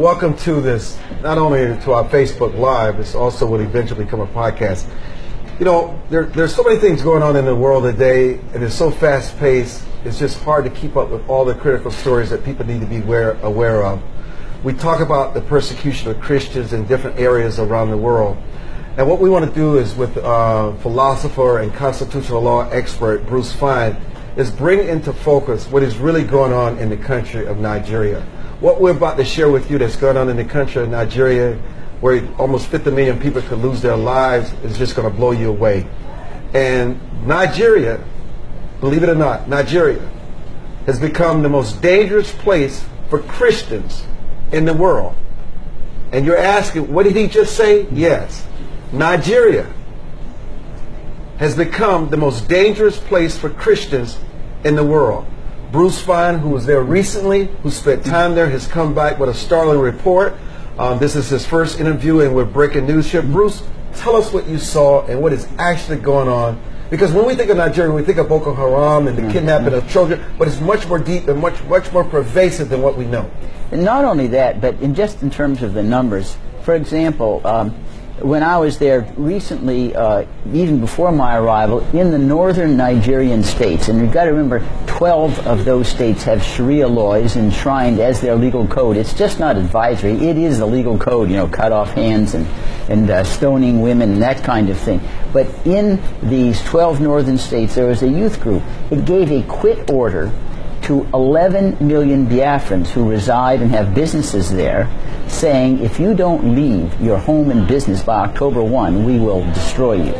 Welcome to this, not only to our Facebook Live, this also will eventually become a podcast. You know, there's so many things going on in the world today, and it's so fast-paced, it's just hard to keep up with all the critical stories that people need to be aware of. We talk about the persecution of Christians in different areas around the world. And what we want to do is with philosopher and constitutional law expert Bruce Fein is bring into focus what is really going on in the country of Nigeria. What we're about to share with you that's going on in the country of Nigeria, where almost 50 million people could lose their lives, is just going to blow you away. And Nigeria, believe it or not, Nigeria has become the most dangerous place for Christians in the world. And you're asking, what did he just say? Yes. Nigeria has become the most dangerous place for Christians in the world. Bruce Fein, who was there recently, who spent time there, has come back with a startling report. This is his first interview, and we're breaking news here. Bruce, tell us what you saw and what is actually going on. Because when we think of Nigeria, we think of Boko Haram and the kidnapping of children, but it's much more deep and much more pervasive than what we know. And not only that, but just in terms of the numbers. For example, when I was there recently, even before my arrival, in the northern Nigerian states, and you've got to remember 12 of those states have Sharia laws enshrined as their legal code. It's just not advisory, it is the legal code, you know, cut off hands and stoning women and that kind of thing. But in these 12 northern states, there was a youth group. It gave a quit order to 11 million Biafrans who reside and have businesses there, saying, if you don't leave your home and business by October 1, we will destroy you.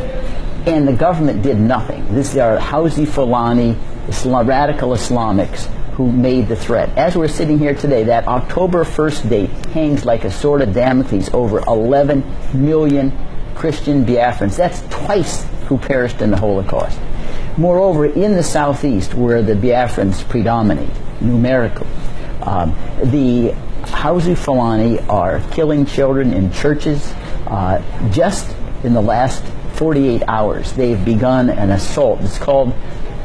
And the government did nothing. These are Housi Fulani, radical Islamics who made the threat. As we're sitting here today, that October 1st date hangs like a sword of Damocles over 11 million Christian Biafrans. That's twice who perished in the Holocaust. Moreover, in the southeast, where the Biafrans predominate numerically, the Housi Fulani are killing children in churches. Just in the last 48 hours, they've begun an assault. It's called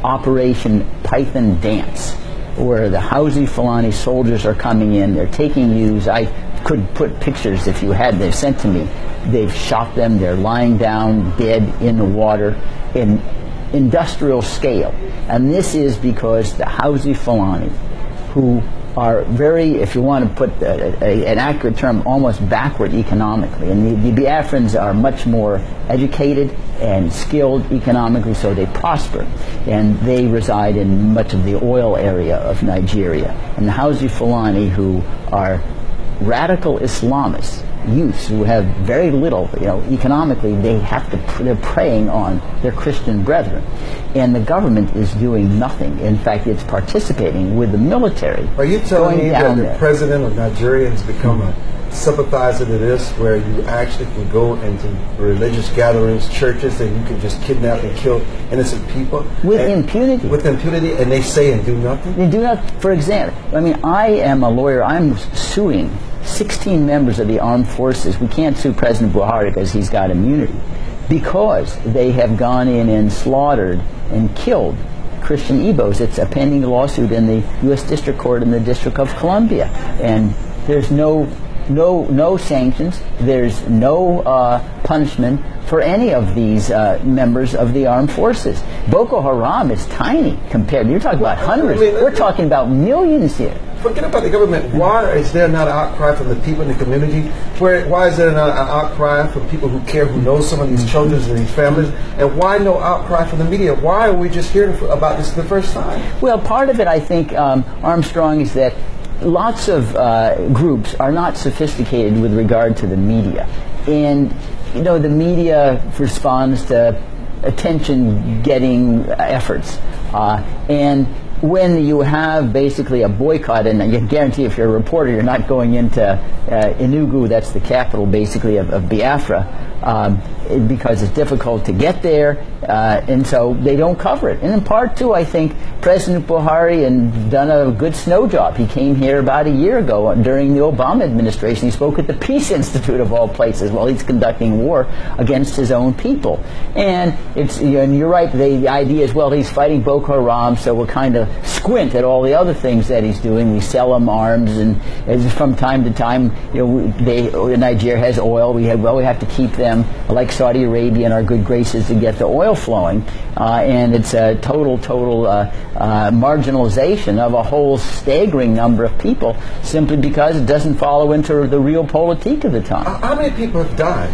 Operation Python Dance, where the Housi Fulani soldiers are coming in. They're taking youths. I could put pictures if you had. They've sent to me. They've shot them. They're lying down dead in the water in industrial scale. And this is because the Housi Fulani, who are very, if you want to put an accurate term, almost backward economically. And the Biafrans are much more educated and skilled economically, so they prosper. And they reside in much of the oil area of Nigeria. And the Housi Fulani, who are radical Islamists, youths who have very little, you know, economically, they're preying on their Christian brethren. And the government is doing nothing. In fact, it's participating with the military. Are you telling me that the president of Nigeria has become a sympathizer to this, where you actually can go into religious gatherings, churches, and you can just kidnap and kill innocent people? With impunity. With impunity, and they say and do nothing? They do not. For example, I mean, I am a lawyer. I'm suing 16 members of the armed forces. We can't sue President Buhari because he's got immunity, because they have gone in and slaughtered and killed Christian Igbos. It's a pending lawsuit in the U.S. District Court in the District of Columbia, and there's no sanctions. There's no punishment for any of these members of the armed forces. Boko Haram is tiny compared. You're talking about hundreds. We're talking about millions here. Forget about the government. Why is there not an outcry from the people in the community? Why is there not an outcry from people who care, who know some of these children and these families? And why no outcry from the media? Why are we just hearing about this for the first time? Well, part of it, I think, Armstrong, is that lots of groups are not sophisticated with regard to the media. And, you know, the media responds to attention-getting efforts. And when you have basically a boycott, and I can guarantee if you're a reporter, you're not going into Enugu, that's the capital basically of Biafra, because it's difficult to get there, and so they don't cover it. And in part, too, I think President Buhari has done a good snow job. He came here about a year ago during the Obama administration. He spoke at the Peace Institute of all places while he's conducting war against his own people. And it's, and you're right, the idea is, well, he's fighting Boko Haram, so we'll kind of squint at all the other things that he's doing. We sell him arms, and from time to time, Nigeria has oil. We have to keep them like Saudi Arabia in our good graces to get the oil flowing, and it's a total marginalization of a whole staggering number of people simply because it doesn't follow into the real politique of the time. How many people have died?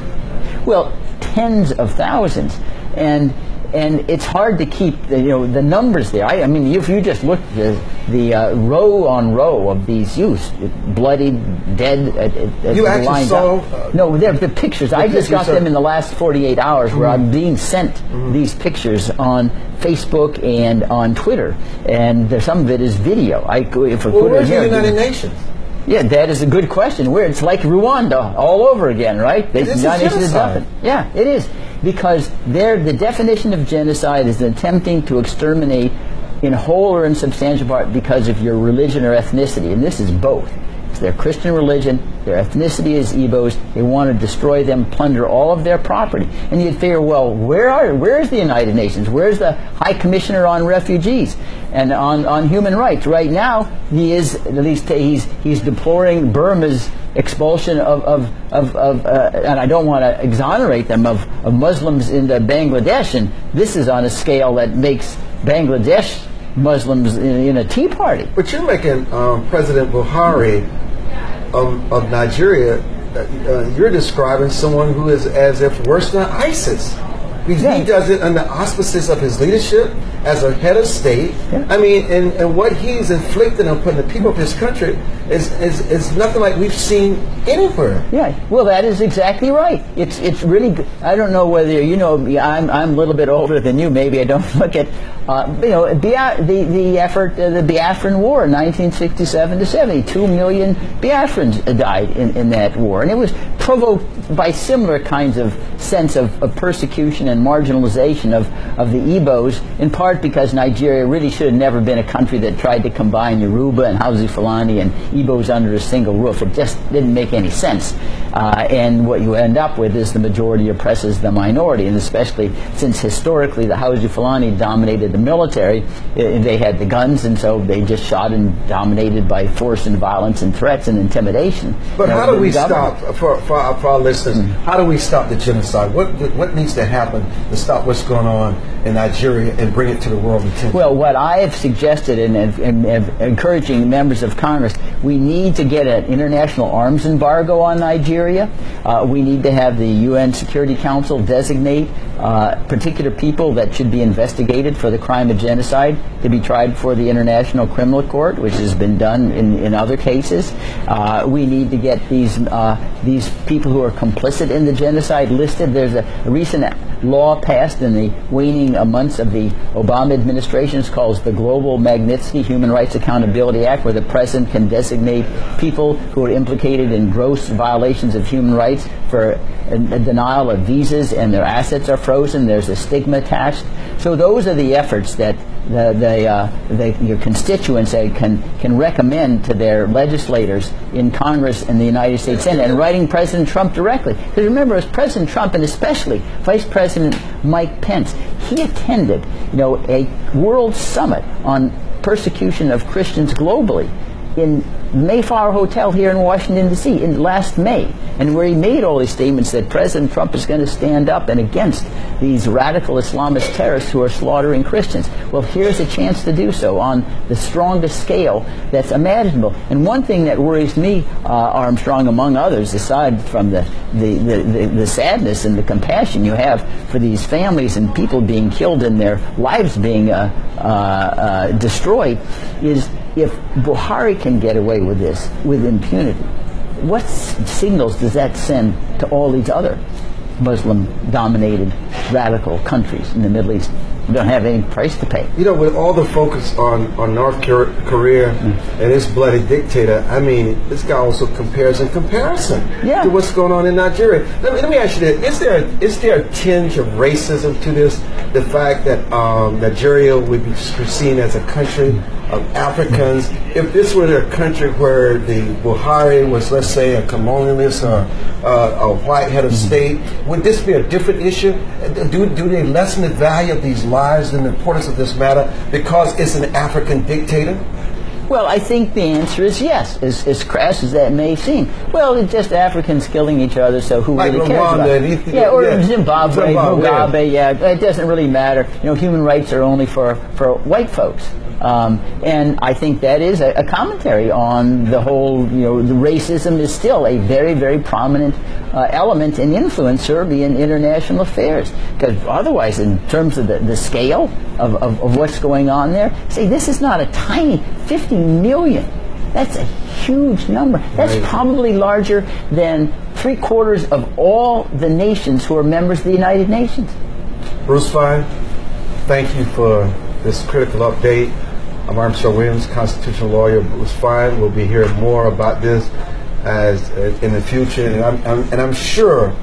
Well, tens of thousands, and it's hard to keep the numbers there. I mean, if you just look at the row on row of these youths, bloodied, dead. You actually saw? No, they're the pictures. I just got them in the last 48 hours, where I'm being sent these pictures on Facebook and on Twitter, and some of it is video. Where's the United Nations? Yeah, that is a good question. Where it's like Rwanda all over again, right? This is genocide. Yeah, it is. Because the definition of genocide is attempting to exterminate in whole or in substantial part because of your religion or ethnicity. And this is both. It's their Christian religion, their ethnicity is Igbos. They want to destroy them, plunder all of their property. And you'd figure, well, where is the United Nations? Where's the High Commissioner on Refugees and on Human Rights? Right now, he is, at least he's deploring Burma's expulsion of and I don't want to exonerate them, of Muslims into Bangladesh, and this is on a scale that makes Bangladesh Muslims in a tea party. But you're making President Buhari of Nigeria, you're describing someone who is as if worse than ISIS. Because he does it under auspices of his leadership as a head of state. Yeah. I mean, and what he's inflicting upon the people of his country is nothing like we've seen anywhere. Yeah, well, that is exactly right. It's really good. I don't know whether I'm a little bit older than you. Maybe I don't look at the effort, the Biafran War in 1967 to 70. 2 million Biafrans died in that war, and it was provoked by similar kinds of sense of persecution and marginalization of the Igbos, in part because Nigeria really should have never been a country that tried to combine Yoruba and Hausa Fulani and Igbos under a single roof. It just didn't make any sense. And what you end up with is the majority oppresses the minority, and especially since historically the Hausa Fulani dominated the military, they had the guns, and so they just shot and dominated by force and violence and threats and intimidation. But how do we stop, for our listeners, how do we stop the genocide? What needs to happen to stop what's going on in Nigeria and bring it to the world attention? Well, what I have suggested and encouraging members of Congress, we need to get an international arms embargo on Nigeria. We need to have the UN Security Council designate particular people that should be investigated for the crime of genocide to be tried for the International Criminal Court, which has been done in other cases. We need to get these people who are complicit in the genocide listed. There's a recent law passed in the waning months of the Obama administration. It's called the Global Magnitsky Human Rights Accountability Act, where the president can designate people who are implicated in gross violations of human rights for a denial of visas, and their assets are frozen. There's a stigma attached. So those are the efforts that your constituents can recommend to their legislators in Congress and the United States Senate, and writing President Trump directly. Because remember, as President Trump, and especially Vice President Mike Pence, he attended a world summit on persecution of Christians globally in Mayflower Hotel here in Washington, D.C. in last May, and where he made all these statements that President Trump is going to stand up and against these radical Islamist terrorists who are slaughtering Christians. Well, here's a chance to do so on the strongest scale that's imaginable. And one thing that worries me, Armstrong, among others, aside from the sadness and the compassion you have for these families and people being killed and their lives being destroyed, is if Buhari can get away with this with impunity, what signals does that send to all these other Muslim-dominated radical countries in the Middle East? We don't have any price to pay. With all the focus on North Korea and its bloody dictator, I mean, this guy also compares in comparison to what's going on in Nigeria. Let me ask you this. Is there a tinge of racism to this? The fact that Nigeria would be seen as a country of Africans. If this were a country where the Buhari was, let's say, a colonialist or a white head of state, would this be a different issue? Do they lessen the value of these lives and the importance of this matter because it's an African dictator? Well, I think the answer is yes, as crass as that may seem. Well, it's just Africans killing each other, so who like really cares Rwanda about it? and Ethiopia, yeah, or Zimbabwe, Mugabe, yeah, it doesn't really matter. You know, human rights are only for white folks. And I think that is a commentary on the whole, you know, the racism is still a very, very prominent element and influencer in international affairs. Because otherwise, in terms of the scale of what's going on there, see, this is not a tiny 50 million. That's a huge number. That's probably larger than 3/4 of all the nations who are members of the United Nations. Bruce Fein, thank you for this critical update. I'm Armstrong Williams, constitutional lawyer. Bruce Fein. We'll be hearing more about this as in the future, and I'm sure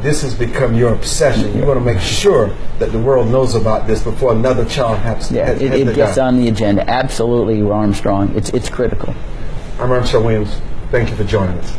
this has become your obsession. You want to make sure that the world knows about this before another child has to die. It gets on the agenda. Absolutely, Armstrong. It's critical. I'm Armstrong Williams. Thank you for joining us.